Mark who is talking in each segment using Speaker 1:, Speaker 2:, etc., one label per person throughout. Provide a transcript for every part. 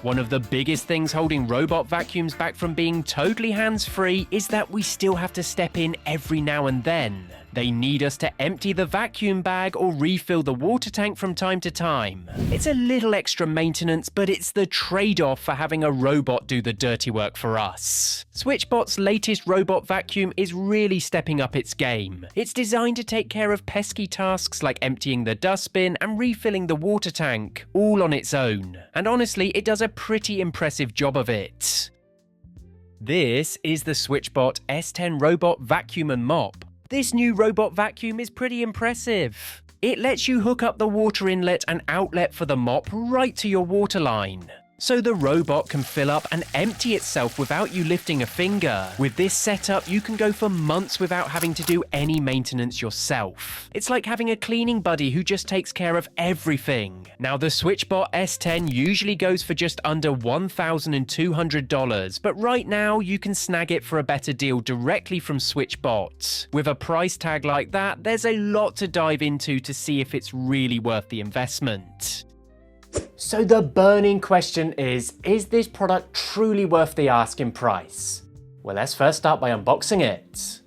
Speaker 1: One of the biggest things holding robot vacuums back from being totally hands-free is that we still have to step in every now and then. They need us to empty the vacuum bag or refill the water tank from time to time. It's a little extra maintenance, but it's the trade-off for having a robot do the dirty work for us. SwitchBot's latest robot vacuum is really stepping up its game. It's designed to take care of pesky tasks like emptying the dustbin and refilling the water tank, all on its own. And honestly, it does a pretty impressive job of it. This is the SwitchBot S10 robot vacuum and mop. This new robot vacuum is pretty impressive. It lets you hook up the water inlet and outlet for the mop right to your water line, so the robot can fill up and empty itself without you lifting a finger. With this setup, you can go for months without having to do any maintenance yourself. It's like having a cleaning buddy who just takes care of everything. Now, the SwitchBot S10 usually goes for just under $1,200, but right now you can snag it for a better deal directly from SwitchBot. With a price tag like that, there's a lot to dive into to see if it's really worth the investment. So the burning question is this product truly worth the asking price? Well, let's first start by unboxing it.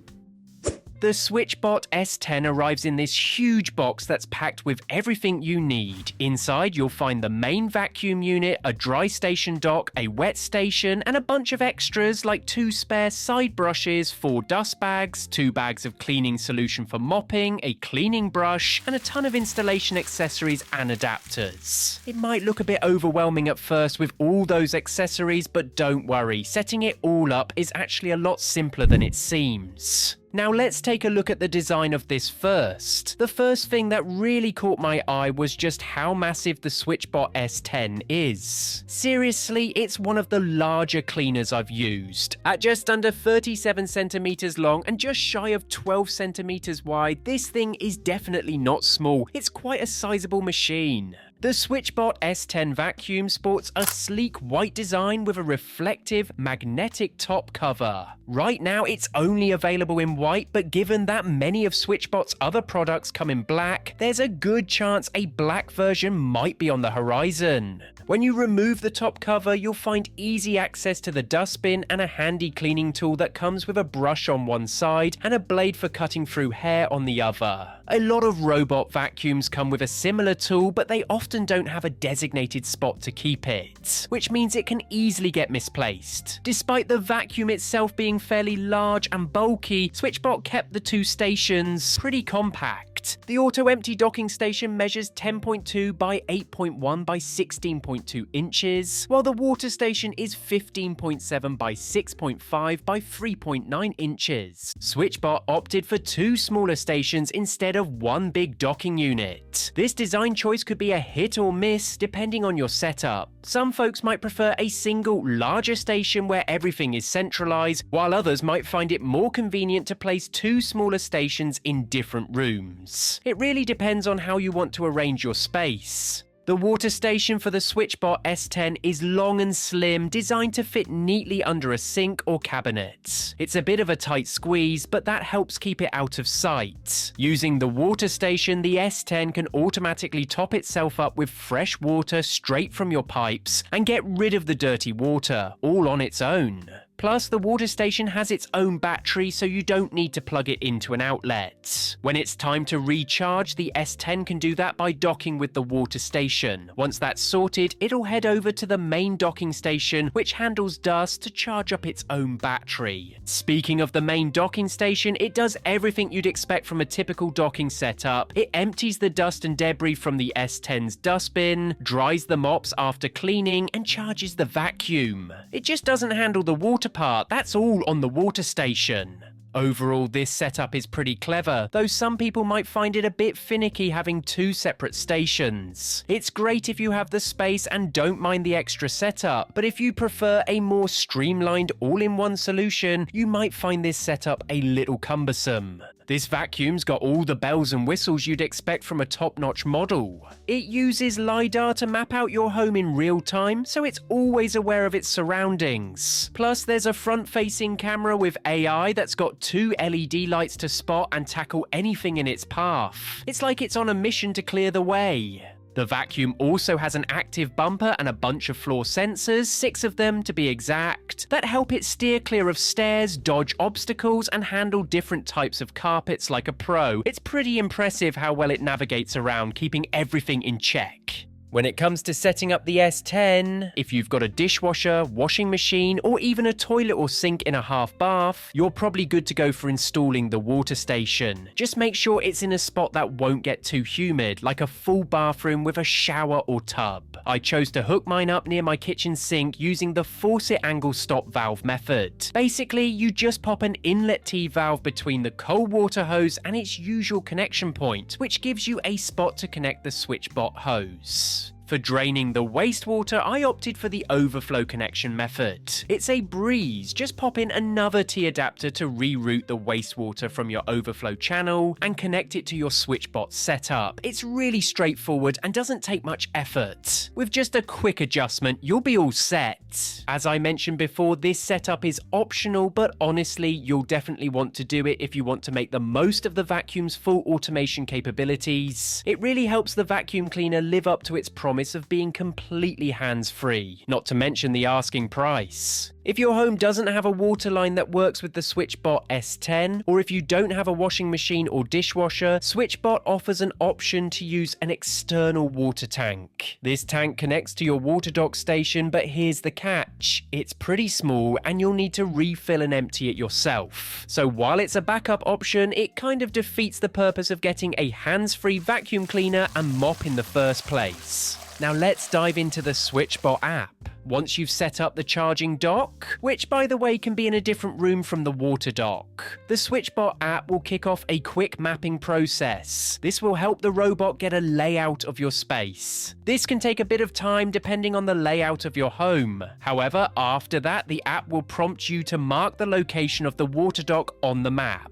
Speaker 1: The SwitchBot S10 arrives in this huge box that's packed with everything you need. Inside, you'll find the main vacuum unit, a dry station dock, a wet station, and a bunch of extras like 2 spare side brushes, 4 dust bags, 2 bags of cleaning solution for mopping, a cleaning brush, and a ton of installation accessories and adapters. It might look a bit overwhelming at first with all those accessories, but don't worry, setting it all up is actually a lot simpler than it seems. Now let's take a look at the design of this first. The first thing that really caught my eye was just how massive the SwitchBot S10 is. Seriously, it's one of the larger cleaners I've used. At just under 37 centimeters long and just shy of 12 centimeters wide, this thing is definitely not small. It's quite a sizable machine. The SwitchBot S10 vacuum sports a sleek white design with a reflective magnetic top cover. Right now it's only available in white, but given that many of SwitchBot's other products come in black, there's a good chance a black version might be on the horizon. When you remove the top cover, you'll find easy access to the dustbin and a handy cleaning tool that comes with a brush on one side and a blade for cutting through hair on the other. A lot of robot vacuums come with a similar tool, but they often don't have a designated spot to keep it, which means it can easily get misplaced. Despite the vacuum itself being fairly large and bulky, SwitchBot kept the 2 stations pretty compact. The auto-empty docking station measures 10.2 by 8.1 by 16.2 inches, while the water station is 15.7 by 6.5 by 3.9 inches. SwitchBot opted for 2 smaller stations instead of 1 big docking unit. This design choice could be a hit or miss depending on your setup. Some folks might prefer a single, larger station where everything is centralized, while others might find it more convenient to place 2 smaller stations in different rooms. It really depends on how you want to arrange your space. The water station for the SwitchBot S10 is long and slim, designed to fit neatly under a sink or cabinet. It's a bit of a tight squeeze, but that helps keep it out of sight. Using the water station, the S10 can automatically top itself up with fresh water straight from your pipes and get rid of the dirty water, all on its own. Plus, the water station has its own battery, so you don't need to plug it into an outlet. When it's time to recharge, the S10 can do that by docking with the water station. Once that's sorted, it'll head over to the main docking station, which handles dust to charge up its own battery. Speaking of the main docking station, it does everything you'd expect from a typical docking setup. It empties the dust and debris from the S10's dustbin, dries the mops after cleaning, and charges the vacuum. It just doesn't handle the water part, that's all on the water station. Overall, this setup is pretty clever, though some people might find it a bit finicky having 2 separate stations. It's great if you have the space and don't mind the extra setup, but if you prefer a more streamlined all-in-one solution, you might find this setup a little cumbersome. This vacuum's got all the bells and whistles you'd expect from a top-notch model. It uses LiDAR to map out your home in real time, so it's always aware of its surroundings. Plus, there's a front-facing camera with AI that's got 2 LED lights to spot and tackle anything in its path. It's like it's on a mission to clear the way. The vacuum also has an active bumper and a bunch of floor sensors, 6 of them to be exact, that help it steer clear of stairs, dodge obstacles, and handle different types of carpets like a pro. It's pretty impressive how well it navigates around, keeping everything in check. When it comes to setting up the S10, if you've got a dishwasher, washing machine, or even a toilet or sink in a half bath, you're probably good to go for installing the water station. Just make sure it's in a spot that won't get too humid, like a full bathroom with a shower or tub. I chose to hook mine up near my kitchen sink using the faucet angle stop valve method. Basically, you just pop an inlet T valve between the cold water hose and its usual connection point, which gives you a spot to connect the SwitchBot hose. For draining the wastewater, I opted for the overflow connection method. It's a breeze, just pop in another T adapter to reroute the wastewater from your overflow channel and connect it to your SwitchBot setup. It's really straightforward and doesn't take much effort. With just a quick adjustment, you'll be all set. As I mentioned before, this setup is optional, but honestly, you'll definitely want to do it if you want to make the most of the vacuum's full automation capabilities. It really helps the vacuum cleaner live up to its promise of being completely hands-free, not to mention the asking price. If your home doesn't have a water line that works with the SwitchBot S10, or if you don't have a washing machine or dishwasher, SwitchBot offers an option to use an external water tank. This tank connects to your water dock station, but here's the catch. It's pretty small and you'll need to refill and empty it yourself. So while it's a backup option, it kind of defeats the purpose of getting a hands-free vacuum cleaner and mop in the first place. Now let's dive into the SwitchBot app. Once you've set up the charging dock, which by the way can be in a different room from the water dock, the SwitchBot app will kick off a quick mapping process. This will help the robot get a layout of your space. This can take a bit of time depending on the layout of your home. However, after that, the app will prompt you to mark the location of the water dock on the map.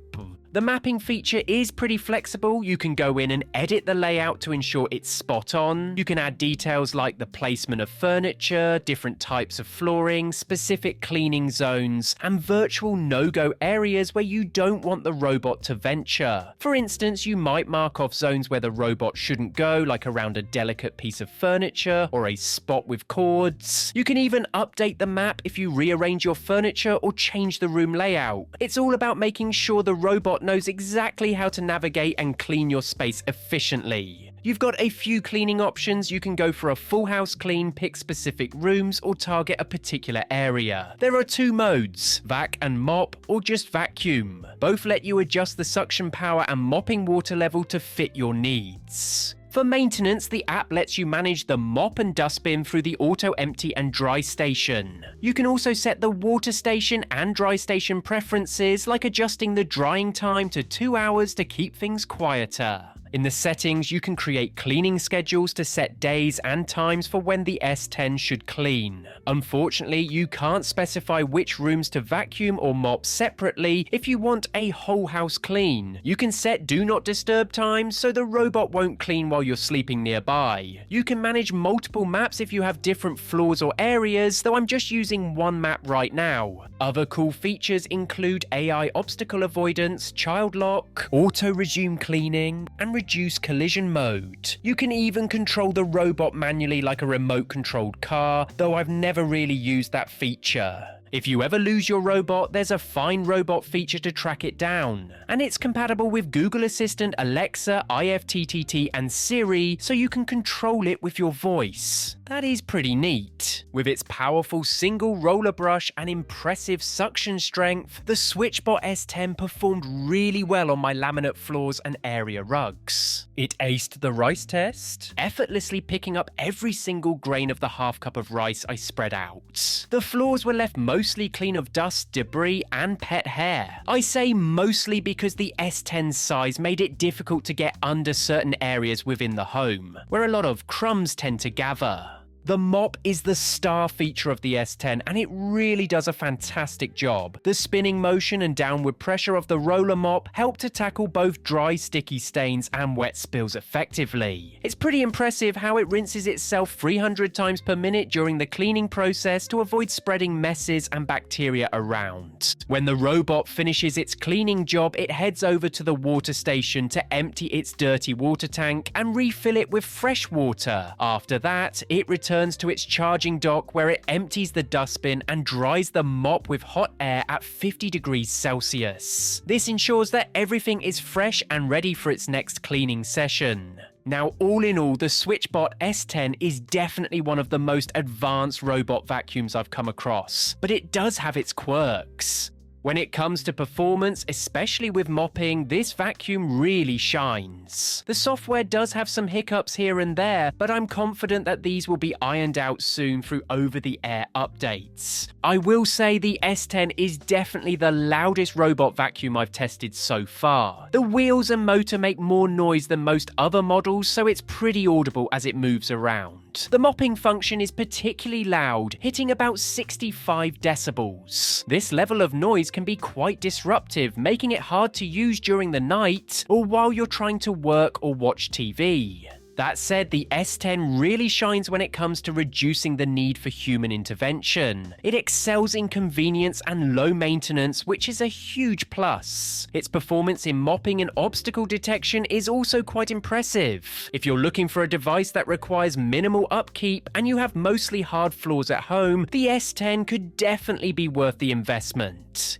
Speaker 1: The mapping feature is pretty flexible. You can go in and edit the layout to ensure it's spot on. You can add details like the placement of furniture, different types of flooring, specific cleaning zones, and virtual no-go areas where you don't want the robot to venture. For instance, you might mark off zones where the robot shouldn't go, like around a delicate piece of furniture or a spot with cords. You can even update the map if you rearrange your furniture or change the room layout. It's all about making sure the robot knows exactly how to navigate and clean your space efficiently. You've got a few cleaning options. You can go for a full house clean, pick specific rooms, or target a particular area. There are 2 modes, vac and mop, or just vacuum. Both let you adjust the suction power and mopping water level to fit your needs. For maintenance, the app lets you manage the mop and dustbin through the auto empty and dry station. You can also set the water station and dry station preferences, like adjusting the drying time to 2 hours to keep things quieter. In the settings, you can create cleaning schedules to set days and times for when the S10 should clean. Unfortunately, you can't specify which rooms to vacuum or mop separately if you want a whole house clean. You can set do not disturb times so the robot won't clean while you're sleeping nearby. You can manage multiple maps if you have different floors or areas, though I'm just using one map right now. Other cool features include AI obstacle avoidance, child lock, auto resume cleaning, and reduce collision mode. You can even control the robot manually like a remote controlled car, though I've never really used that feature. If you ever lose your robot, there's a Find Robot feature to track it down. And it's compatible with Google Assistant, Alexa, IFTTT, and Siri, so you can control it with your voice. That is pretty neat. With its powerful single roller brush and impressive suction strength, the SwitchBot S10 performed really well on my laminate floors and area rugs. It aced the rice test, effortlessly picking up every single grain of the half cup of rice I spread out. The floors were left mostly clean of dust, debris, and pet hair. I say mostly because the S10's size made it difficult to get under certain areas within the home, where a lot of crumbs tend to gather. The mop is the star feature of the S10 and it really does a fantastic job. The spinning motion and downward pressure of the roller mop help to tackle both dry sticky stains and wet spills effectively. It's pretty impressive how it rinses itself 300 times per minute during the cleaning process to avoid spreading messes and bacteria around. When the robot finishes its cleaning job, it heads over to the water station to empty its dirty water tank and refill it with fresh water. After that, it returns to its charging dock where it empties the dustbin and dries the mop with hot air at 50 degrees Celsius. This ensures that everything is fresh and ready for its next cleaning session. Now, all in all, the SwitchBot S10 is definitely one of the most advanced robot vacuums I've come across, but it does have its quirks. When it comes to performance, especially with mopping, this vacuum really shines. The software does have some hiccups here and there, but I'm confident that these will be ironed out soon through over-the-air updates. I will say the S10 is definitely the loudest robot vacuum I've tested so far. The wheels and motor make more noise than most other models, so it's pretty audible as it moves around. The mopping function is particularly loud, hitting about 65 decibels. This level of noise can be quite disruptive, making it hard to use during the night or while you're trying to work or watch TV. That said, the S10 really shines when it comes to reducing the need for human intervention. It excels in convenience and low maintenance, which is a huge plus. Its performance in mopping and obstacle detection is also quite impressive. If you're looking for a device that requires minimal upkeep and you have mostly hard floors at home, the S10 could definitely be worth the investment.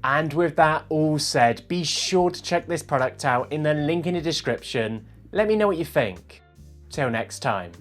Speaker 1: And with that all said, be sure to check this product out in the link in the description. Let me know what you think. Till next time.